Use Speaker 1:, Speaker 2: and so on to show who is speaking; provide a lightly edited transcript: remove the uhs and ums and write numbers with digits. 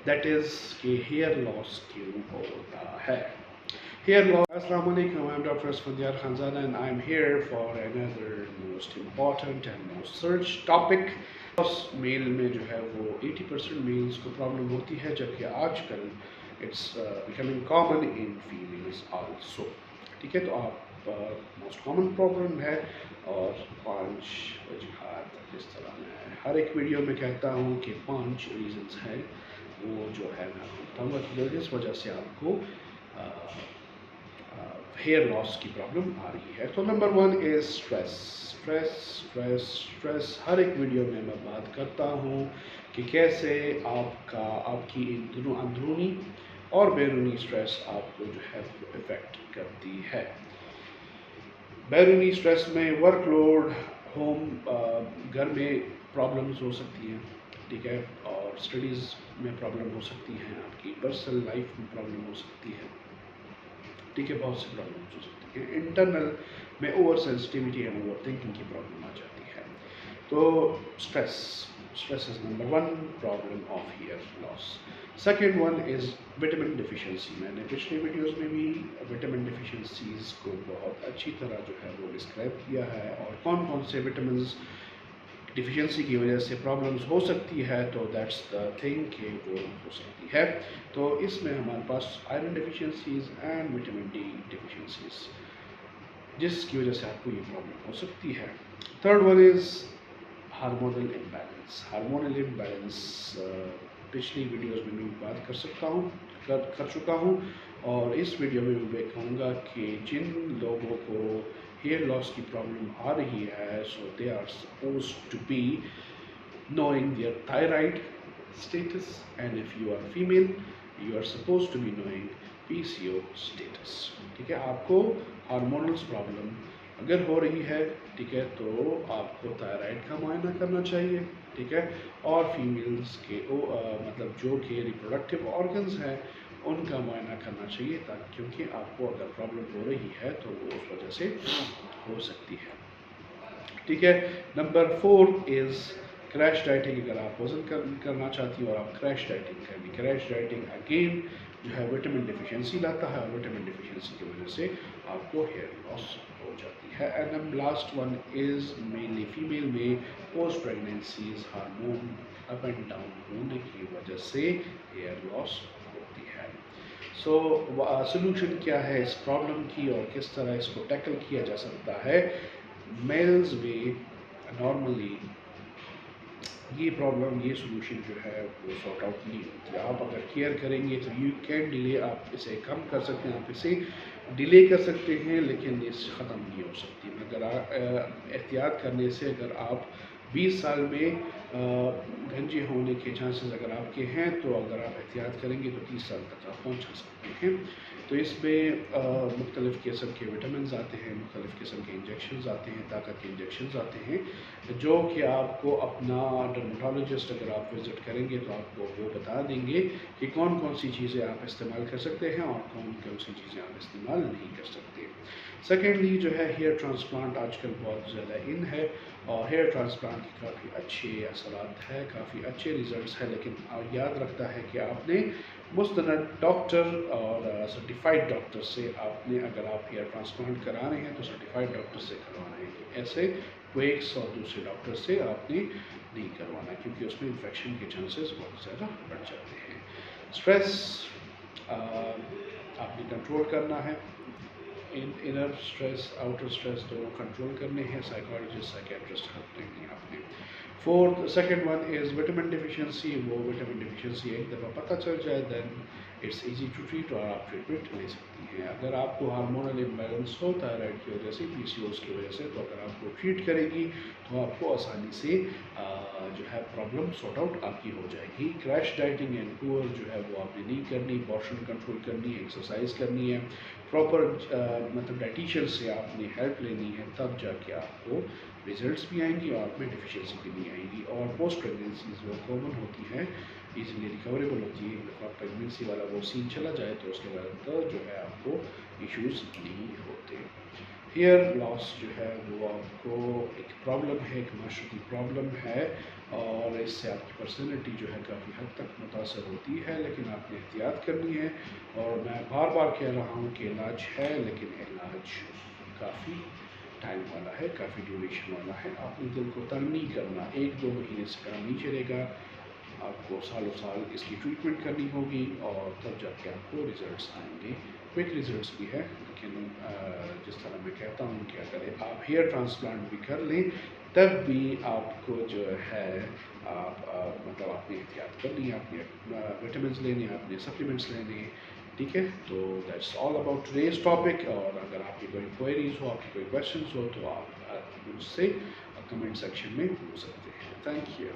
Speaker 1: That is कि hair loss क्यों होता है। Hair loss. अस्सलाम वालेकुम, I am doctor Asfandyar Khanzada and I am here for another most important and most search topic. Male में जो है वो 80% मेल्स को प्रॉब्लम होती है, जबकि आजकल it's becoming common in females also. ठीक है, तो आप मोस्ट कॉमन प्रॉब्लम है और 5 वजूहात इस तरह मैं हर एक वीडियो में कहता हूँ कि 5 रीजंस हैं वो जो है मैं आपको बताऊँगा कि जिस वजह से आपको हेयर लॉस की प्रॉब्लम आ रही है। तो number 1 is stress. Stress stress stress हर एक वीडियो में मैं बात करता हूँ कि कैसे आपकी अंदरूनी और बैरूनी स्ट्रेस आपको जो है इफ़ेक्ट करती है। बैरूनी स्ट्रेस में वर्कलोड, होम घर में प्रॉब्लम्स हो सकती हैं, ठीक है, और स्टडीज़ में प्रॉब्लम हो सकती हैं, आपकी पर्सनल लाइफ में प्रॉब्लम हो सकती है, ठीक है, बहुत सी प्रॉब्लम्स हो सकती हैं। इंटरनल में oversensitivity and overthinking की प्रॉब्लम आ जाती है। तो stress stress is number 1 problem of hair loss. Second one is vitamin deficiency. मैंने पिछले वीडियोस में भी विटामिन डिफिशिएंसीज़ को बहुत अच्छी तरह जो है वो डिस्क्राइब किया है और कौन कौन से विटामिन डिफिशिएंसी की वजह से प्रॉब्लम्स हो सकती है। तो दैट्स द थिंग कि वो हो सकती है। तो इसमें हमारे पास iron deficiencies and vitamin D deficiencies, जिसकी वजह से आपको ये प्रॉब्लम हो सकती है। Third one is hormonal imbalance. Hormonal imbalance पिछली वीडियोस में मैं बात कर चुका हूँ और इस वीडियो में मैं कहूँगा कि जिन लोगों को हेयर लॉस की प्रॉब्लम आ रही है, so they are suppose to be knowing their thyroid status, and if you are female you are supposed to be knowing PCO status। ठीक है, आपको हार्मोनल प्रॉब्लम अगर हो रही है, ठीक है, तो आपको थायराइड का मुआयना करना चाहिए, ठीक है, और फीमेल्स के मतलब जो कि रिप्रोडक्टिव ऑर्गन्स हैं उनका मुआयना करना चाहिए, ताकि क्योंकि आपको अगर प्रॉब्लम हो रही है तो वो उस वजह से हो सकती है। ठीक है, नंबर 4 इज़ क्रैश डाइटिंग। अगर आप वज़न करना चाहती हो और आप क्रैश डाइटिंग करेंगे, क्रैश डाइटिंग अगेन जो है विटामिन डिफिशिएंसी लाता है और विटामिन डिफिशिएंसी की वजह से आपको हेयर लॉस हो जाती है। And then last one is mainly female में post pregnancies hormone up and down होने की वजह से हेयर लॉस होती है। सो सोल्यूशन क्या है इस प्रॉब्लम की और किस तरह इसको टैकल किया जा सकता है। मेल्स में नॉर्मली ये प्रॉब्लम, ये सोल्यूशन जो है वो सॉर्ट आउट नहीं होती। आप अगर केयर करेंगे तो यू कैन डिले, आप इसे कम कर सकते हैं, आप इसे डिले कर सकते हैं, लेकिन ये ख़त्म नहीं हो सकती। मगर एहतियात करने से अगर आप 20 साल में गंजे होने के चांसेस अगर आपके हैं, तो अगर आप एहतियात करेंगे तो 30 साल तक आप पहुँचा सकते हैं। तो इसमें मुख्तलिफ़ किस्म के विटामिन आते हैं, मुख्तलिफ़ किस्म के इंजेक्शन आते हैं, ताकत के इंजेक्शन आते हैं, जो कि आपको अपना डर्मेटोलॉजिस्ट अगर आप विज़िट करेंगे तो आपको वो बता देंगे कि कौन कौन सी चीज़ें आप इस्तेमाल कर सकते हैं और कौन कौन सी चीज़ें आप इस्तेमाल नहीं कर सकते। सेकेंडली जो है हेयर ट्रांसप्लांट आजकल बहुत ज़्यादा इन है और हेयर ट्रांसप्लांट की काफ़ी अच्छे असरात है, काफ़ी अच्छे रिज़ल्ट्स हैं, लेकिन याद रखता है कि आपने मुस्तनद डॉक्टर और सर्टिफाइड डॉक्टर से आपने, अगर आप हेयर ट्रांसप्लांट करा रहे हैं तो सर्टिफाइड डॉक्टर से करवाना है। ऐसे क्वेक्स और दूसरे डॉक्टर से आपने नहीं करवाना, क्योंकि उसमें इन्फेक्शन के चांसेस बहुत ज़्यादा बढ़ जाते हैं। स्ट्रेस आपने कंट्रोल करना है, इनर स्ट्रेस आउटर स्ट्रेस दोनों कंट्रोल करने हैं। साइकोलॉजिस्ट साइकेट्रिस्ट हेल्प लेनी है आपने। Fourth second one is vitamin deficiency. वो विटामिन डिफिशिएंसी एक दफ़ा पता चल जाए then it's easy to treat और आप ट्रीटमेंट ले सकती हैं। अगर आपको हार्मोनल इम्बैलेंस हो थायराइड की वजह से, पीसीओएस की वजह से, तो अगर आपको ट्रीट करेगी तो आपको आसानी से जो है प्रॉब्लम सॉर्ट आउट आपकी हो जाएगी। क्रैश डाइटिंग एंड पुअर जो है वो आपने नहीं करनी, पोर्शन कंट्रोल करनी है, एक्सरसाइज करनी है, प्रॉपर मतलब डाइटिशियन से आपने हेल्प लेनी है, तब जाके आपको रिजल्ट्स भी आएंगी और आप में डिफिशिएंसी भी नहीं आएगी। और पोस्ट प्रेगनेंसीज वो कॉमन होती हैं, इजीली रिकवरेबल होती है। एक दफ़ा प्रेगनेंसी वाला वो सीन चला जाए तो उसके बाद तो जो है आपको इश्यूज़ नहीं होते। ہیئر لاس جو ہے وہ آپ کو ایک پرابلم ہے، ایک معاشرتی پرابلم ہے، اور اس سے آپ کی پرسنالٹی جو ہے کافی حد تک متاثر ہوتی ہے، لیکن آپ نے احتیاط کرنی ہے. اور میں بار بار کہہ رہا ہوں کہ علاج ہے، لیکن علاج کافی ٹائم والا ہے، کافی ڈیوریشن والا ہے. آپ نے دل کو تنگ نہیں کرنا، 1-2 مہینے سے کام نہیں چلے گا. آپ کو سالوں سال اس کی ٹریٹمنٹ کرنی ہوگی، اور تب جا کے آپ کو ریزلٹس آئیں گے. کوئک ریزلٹس بھی ہے، لیکن جس طرح میں کہتا ہوں کہ اگر آپ ہیئر ٹرانسپلانٹ بھی کر لیں تب بھی آپ کو جو ہے مطلب آپ نے احتیاط کرنی ہے، آپ نے وٹامنس لینے، آپ نے سپلیمنٹس لینے. ٹھیک ہے، تو that's all about today's topic. اور اگر آپ کی کوئی کوئریز ہو، آپ کی کوئی کویشچنس ہو، تو آپ مجھ سے کمنٹ سیکشن میں پوچھ سکتے ہیں. Thank you.